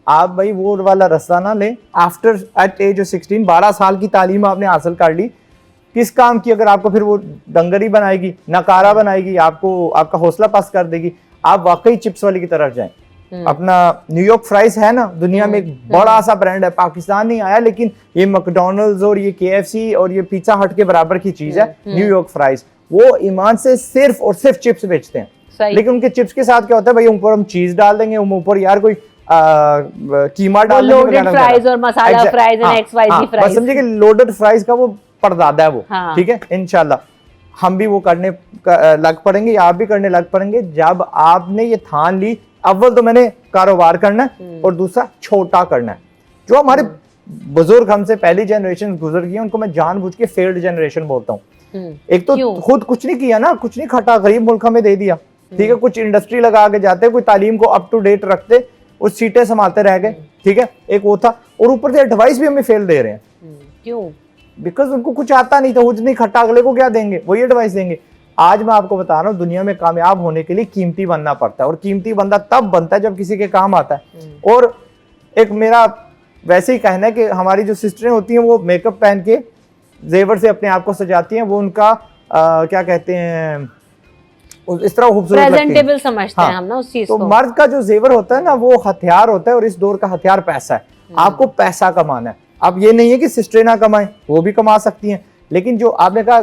आप भाई वो वाला रास्ता ना लें। आफ्टर एट एज ऑफ 16, 12 साल की तालीम आपने हासिल कर ली, किस काम की? अगर आपको फिर वो डंगरी बनाएगी, नकारा बनाएगी, आपको आपका हौसला पस्त कर देगी, आप वाकई चिप्स वाली की तरफ जाएं। अपना न्यूयॉर्क फ्राइज है ना, दुनिया में एक बड़ा सा ब्रांड है, पाकिस्तान नहीं आया, लेकिन ये मैकडॉनल्ड्स और ये KFC और ये पिज्जा हट के बराबर की चीज है न्यूयॉर्क फ्राइज। वो ईमान से सिर्फ और सिर्फ चिप्स बेचते हैं, लेकिन उनके चिप्स के साथ क्या होता है भाई, ऊपर हम चीज डाल देंगे, ऊपर यार कोई कीमा डाल देंगे, लोडेड फ्राइज और मसाला फ्राइज एंड XYZ फ्राइज, बस समझिए कि लोडेड फ्राइज का वो परदादा है वो। ठीक है, इंशाल्लाह हम भी वो करने लग पड़ेंगे, या आप भी करने लग पड़ेंगे जब आपने ये ठान ली। अव्वल तो मैंने कारोबार करना है और दूसरा छोटा करना है। जो हमारे बुजुर्ग हमसे पहली जनरेशन गुजर गई है, उनको मैं जानबूझ के फेल्ड जनरेशन बोलता हूँ। एक तो खुद कुछ नहीं किया ना, कुछ नहीं खटा, गरीब मुल्क हमें दे दिया। ठीक है, कुछ इंडस्ट्री लगा के जाते, कोई तालीम को अप टू डेट रखते, उस सीटें संभालते रह गए। ठीक है, एक वो था, और ऊपर से एडवाइस भी हमें फेल दे रहे हैं। क्यों? बिकॉज उनको कुछ आता नहीं था, कुछ नहीं खटा, अगले को क्या देंगे, वही एडवाइस देंगे। आज मैं आपको बता रहा हूँ, दुनिया में कामयाब होने के लिए कीमती बनना पड़ता है, और कीमती बंदा तब बनता है जब किसी के काम आता है। और एक मेरा वैसे ही कहना है कि हमारी जो सिस्टरें होती हैं वो मेकअप पहन के जेवर से अपने आप को सजाती हैं, वो उनका क्या कहते हैं, इस तरह खूबसूरत प्रेजेंटेबल समझते हैं हम ना उस चीज को। तो मर्द का जो जेवर होता है ना, वो हथियार होता है, और इस दौर का हथियार पैसा है। आपको पैसा कमाना है। अब ये नहीं है कि सिस्टरें ना कमाएं, वो भी कमा सकती हैं, लेकिन जो आपने कहा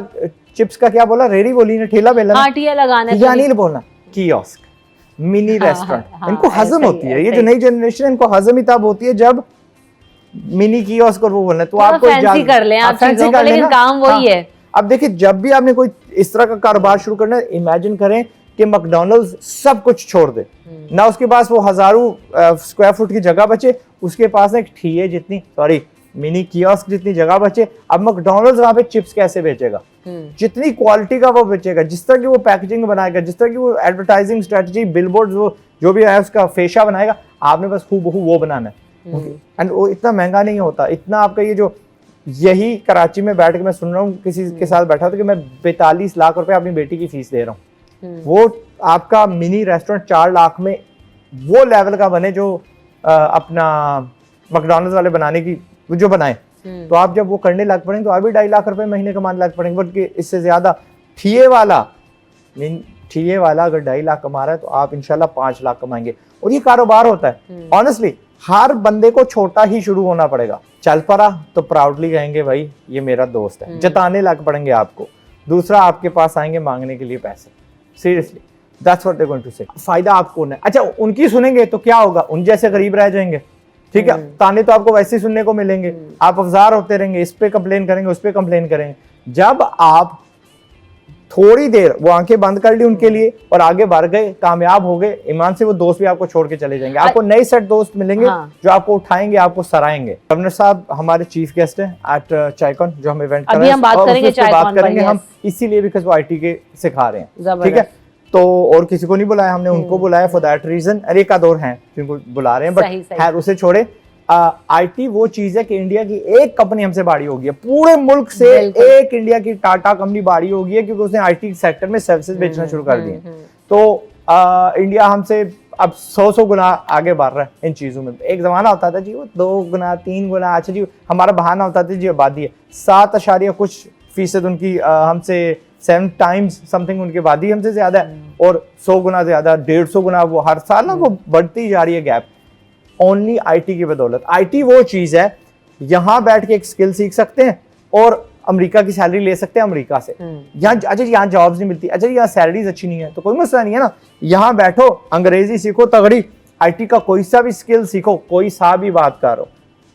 चिप्स का क्या बोला, रेडी बोली ना, ठेला बेला, ठिया लगाना, नहीं बोलना, कियोस्क, मिनी रेस्टोरेंट, इनको हजम होती है। ये जो नई जनरेशन है, इनको हजम ही तब होती है जब मिनी कियोस्क और वो बोलना, तो आपको फैंसी कर लें आप चीजों को, लेकिन काम वही है। अब देखिए, जब भी आपने कोई इस तरह का कारोबार शुरू करना है, इमेजिन करें कि मैकडॉनल्ड्स सब कुछ छोड़ दे ना, उसके पास वो हजारों स्क्वायर फुट की जगह बचे, उसके पास एक ठिये जितनी, सॉरी मिनी कियोस्क जितनी जगह बचे। अब मैकडॉनल्ड्स वहां पे चिप्स कैसे बेचेगा? जितनी क्वालिटी का वो बेचेगा, जिस तरह की वो पैकेजिंग बनाएगा, जिस तरह की वो एडवर्टाइजिंग स्ट्रेटजी, बिलबोर्ड, वो जो भी है उसका फेशा बनाएगा, आपने बस हूबहू वो बनाना है। एंड वो इतना महंगा नहीं होता, इतना आपका ये जो, यही कराची में बैठ के मैं सुन रहा हूँ, किसी के साथ बैठा था कि मैं 42 लाख रुपए अपनी बेटी की फीस दे रहा हूँ। वो आपका मिनी रेस्टोरेंट 4 लाख में वो लेवल का बने जो अपना मैकडॉनल्ड्स वाले बनाने की जो बनाए। तो आप जब वो करने लग पड़ेंगे तो आप भी 2.5 लाख रुपए महीने कमाने लग पड़ेंगे, बल्कि इससे ज्यादा। ठिये वाला अगर 2.5 लाख कमा रहा है तो आप इंशाल्लाह 5 लाख कमाएंगे, और ये कारोबार होता है। ऑनेस्टली हर बंदे को छोटा ही शुरू होना पड़ेगा। चल पड़ा तो प्राउडली कहेंगे भाई ये मेरा दोस्त है, जताने लग पड़ेंगे आपको। दूसरा, आपके पास आएंगे मांगने के लिए पैसे। Seriously that's what they going to say. फायदा आपको है। अच्छा, उनकी सुनेंगे तो क्या होगा, उन जैसे गरीब रह जाएंगे। ठीक है, ताने तो आपको वैसे ही सुनने को मिलेंगे, आप अफजार होते रहेंगे, इस पे कंप्लेन करेंगे, उस पे कंप्लेन करेंगे। जब आप थोड़ी देर वो आंखें बंद कर ली उनके लिए और आगे बढ़ गए, कामयाब हो गए, ईमान से वो दोस्त भी आपको छोड़ के चले जाएंगे। आपको नए सेट दोस्त मिलेंगे जो आपको उठाएंगे, आपको सराएंगे। गवर्नर साहब हमारे चीफ गेस्ट हैं एट चायकॉन, जो हम इवेंट कर रहे हैं, बात करेंगे हम इसीलिए बिकॉज वो IT के सिखा रहे हैं। ठीक है, तो और किसी को नहीं बुलाया हमने, उनको बुलाया फॉर दैट रीजन। अरे एक आध और हैं जिनको बुला रहे हैं, बट खैर उसे छोड़े। IT वो चीज है कि इंडिया की एक कंपनी हमसे बाड़ी होगी है, पूरे मुल्क से एक इंडिया की टाटा कंपनी बाड़ी होगी है, क्योंकि उसने IT सेक्टर में सर्विसेज बेचना शुरू कर दिए। तो इंडिया हमसे अब 100 गुना आगे बढ़ रहा है इन चीजों में। एक जमाना होता था जी वो 2 गुना 3 गुना, अच्छा जी हमारा बहाना होता था जी आबादी है 7% उनकी हमसे 7 टाइम्स समथिंग उनकी आबादी हमसे ज्यादा है, और 100 गुना ज्यादा, 150 गुना वो हर साल ना वो बढ़ती जा रही है गैप, ओनली IT की बदौलत। IT वो चीज है, यहाँ बैठ के एक स्किल सीख सकते हैं और अमेरिका की सैलरी ले सकते हैं अमेरिका से। यहाँ अच्छा यहाँ जॉब्स नहीं मिलती, अच्छा यहाँ सैलरीज अच्छी नहीं है, तो कोई मसला नहीं है ना, यहाँ बैठो, अंग्रेजी सीखो तगड़ी, IT का कोई सा भी स्किल सीखो, कोई सा भी बात करो,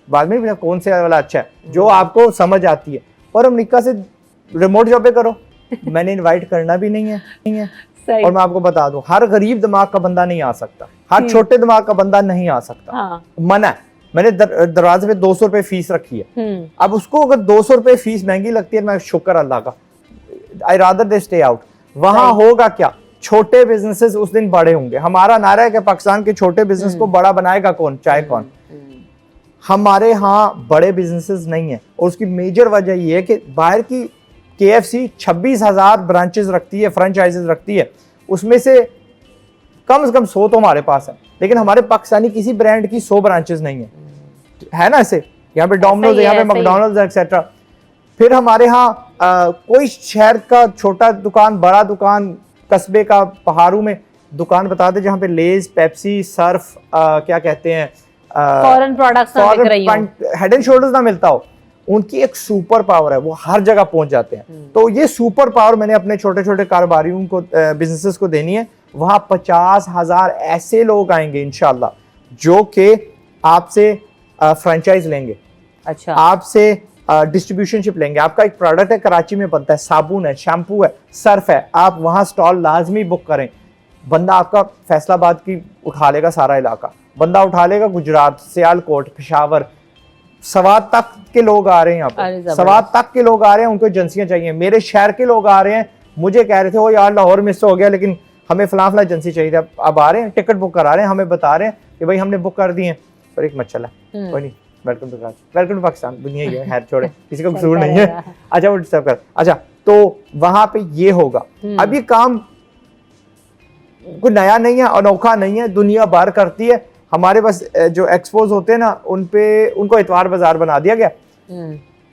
बाद में कौन से वाला अच्छा है जो आपको समझ आती है, और अमेरिका से रिमोट जॉब पे करो। मैंने इनवाइट करना भी नहीं है। और मैं आपको बता दूं, हर गरीब दिमाग का बंदा नहीं आ सकता, हर छोटे दिमाग का बंदा नहीं आ सकता। मना है। मैंने दरवाजे पे 200 रुपए फीस रखी है। अब उसको अगर 200 रुपए फीस महंगी लगती है, मैं शुक्र अल्लाह का, I rather they stay out. वहां होगा क्या, छोटे बिजनेसेस उस दिन बड़े होंगे। हमारा नारा है कि पाकिस्तान के छोटे बिजनेस को बड़ा बनाएगा कौन, चाहे कौन। हमारे यहाँ बड़े बिजनेसेस नहीं है, और उसकी मेजर वजह यह है कि बाहर की KFC 26,000 ब्रांचेस रखती है, फ्रेंचाइजेस रखती है, उसमें से कम से कम 100 तो हमारे पास है, लेकिन हमारे पाकिस्तानी किसी ब्रांड की 100 ब्रांचेस नहीं है ना ऐसे। यहाँ पे डोमिनोज है, यहाँ पे मैकडॉनल्ड्स है, एक्सेट्रा। फिर हमारे यहाँ कोई शहर का छोटा दुकान, बड़ा दुकान, कस्बे का, पहाड़ों में दुकान बता दे जहाँ पे लेज, पेप्सी, सर्फ, क्या कहते हैं, फॉरेन प्रोडक्ट्स ना बिक रही हो, हेड एंड शोल्डर्स ना मिलता हो, उनकी एक सुपर पावर है, वो हर जगह पहुंच जाते हैं। तो ये सुपर पावर मैंने अपने छोटे छोटे कारोबारियों को, बिजनेसेस को देनी है। वहां 50,000 ऐसे लोग आएंगे इंशाल्लाह जो कि आपसे फ्रेंचाइज लेंगे, अच्छा, आपसे डिस्ट्रीब्यूशनशिप लेंगे। आपका एक प्रोडक्ट है, कराची में बनता है, साबुन है, शैम्पू है, सर्फ है, आप वहां स्टॉल लाजमी बुक करें। बंदा आपका फैसलाबाद की उठा लेगा, सारा इलाका बंदा उठा लेगा, गुजरात, सियालकोट, पेशावर, सवात तक के लोग आ रहे हैं यहाँ पे, सवात तक के लोग आ रहे हैं, उनको एजेंसियां चाहिए। मेरे शहर के लोग आ रहे हैं, मुझे कह रहे थे वो यार लाहौर मिस हो गया लेकिन हमें फलां फलां एजेंसी चाहिए थी, अब आ रहे हैं, टिकट बुक करा रहे हैं, हमें बता रहे हैं कि भाई हमने बुक कर दी है। पर एक मत चला, कोई नहीं, वेलकम टू पाकिस्तान, दुनिया ही है, खैर छोड़े, किसी का कसूर नहीं है। अच्छा वो डिस्टर्ब कर, अच्छा तो वहां पे ये होगा। अब ये काम कोई नया नहीं है, अनोखा नहीं है, दुनिया भर करती है। हमारे पास जो एक्सपोज होते हैं ना, उनको इतवार बाजार बना दिया गया।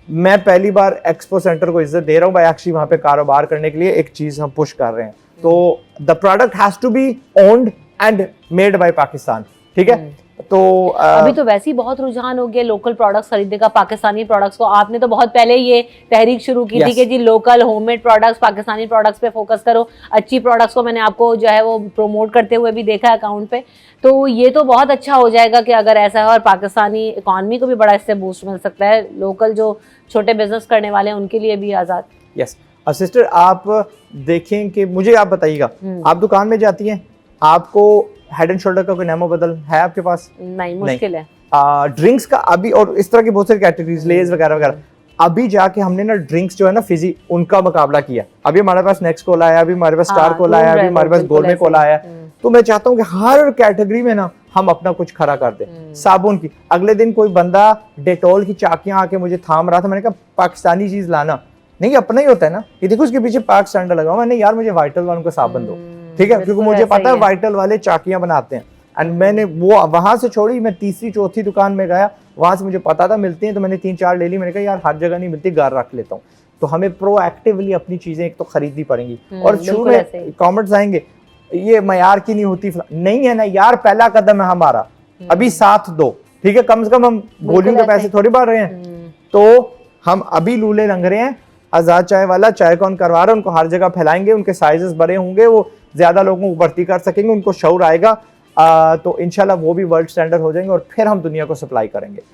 मैं पहली बार एक्सपो सेंटर को इज्जत दे रहा हूँ भाई, एक्चुअली वहां पे कारोबार करने के लिए एक चीज हम पुश कर रहे हैं। तो the product has to be owned and made by Pakistan, ठीक है। तो अभी तो वैसे ही बहुत रुझान हो गया लोकल प्रोडक्ट्स खरीदने का, पाकिस्तानी प्रोडक्ट्स को। आपने तो बहुत पहले ये तहरीक शुरू की थी कि जी local homemade products, Pakistani products पे फोकस करो, अच्छी प्रोडक्ट्स को मैंने आपको जो है वो प्रमोट करते हुए भी देखा है अकाउंट पे। तो ये तो बहुत अच्छा हो जाएगा कि अगर ऐसा है, और पाकिस्तानी इकॉनमी को भी बड़ा इससे बूस्ट मिल सकता है, लोकल जो छोटे बिजनेस करने वाले हैं उनके लिए भी आजाद। यस। और सिस्टर आप देखें कि मुझे आप बताइएगा, आप दुकान में जाती हैं, आपको हेड एंड शोल्डर का कोई नेमो बदल है आपके पास? नहीं, मुश्किल है। ड्रिंक्स का अभी, और इस तरह की बहुत सारी कैटेगरीज, लेज वगैरह वगैरह, अभी जाके हमने ना ड्रिंक्स जो है ना फिजी, उनका मुकाबला किया। अभी हमारे पास नेक्स्ट कोला आया, अभी हमारे पास स्टार कोला आया, अभी हमारे पास गोलमे कोला आया। तो मैं चाहता हूँ कि हर कैटेगरी में ना हम अपना कुछ खड़ा कर दें। साबुन की, अगले दिन कोई बंदा डेटॉल की चाकियां आके मुझे थाम रहा था, मैंने कहा पाकिस्तानी चीज लाना नहीं, अपना ही होता है ना, ये देखो उसके पीछे पाक स्टैंडर्ड लगा हुआ, नहीं यार मुझे वाइटल वालों का साबुन दो, ठीक है, क्योंकि मुझे पता है वाइटल वाले चाकियां बनाते हैं। एंड मैंने वो वहां से छोड़ी, मैं तीसरी चौथी दुकान में गया, वहां से मुझे पता था मिलती हैं, तो मैंने 3-4 ले ली। मैंने कहा यार हर जगह नहीं मिलती, घर रख लेता हूँ। तो हमें प्रोएक्टिवली अपनी चीजें एक तो खरीदनी पड़ेंगी। और शुरू में कमेंट्स आएंगे ये मयार की नहीं होती, नहीं है ना यार, पहला कदम है हमारा, अभी साथ दो, ठीक है, कम से कम हम गोलियों के पैसे थोड़ी बढ़ रहे हैं। तो हम अभी लूले रंग रहे हैं, आजाद चाय वाला चाय कौन करवा रहा है, उनको हर जगह फैलाएंगे, उनके साइजेस बड़े होंगे, वो ज्यादा लोगों को भर्ती कर सकेंगे, उनको शौर आएगा, तो इंशाल्लाह वो भी वर्ल्ड स्टैंडर्ड हो जाएंगे और फिर हम दुनिया को सप्लाई करेंगे।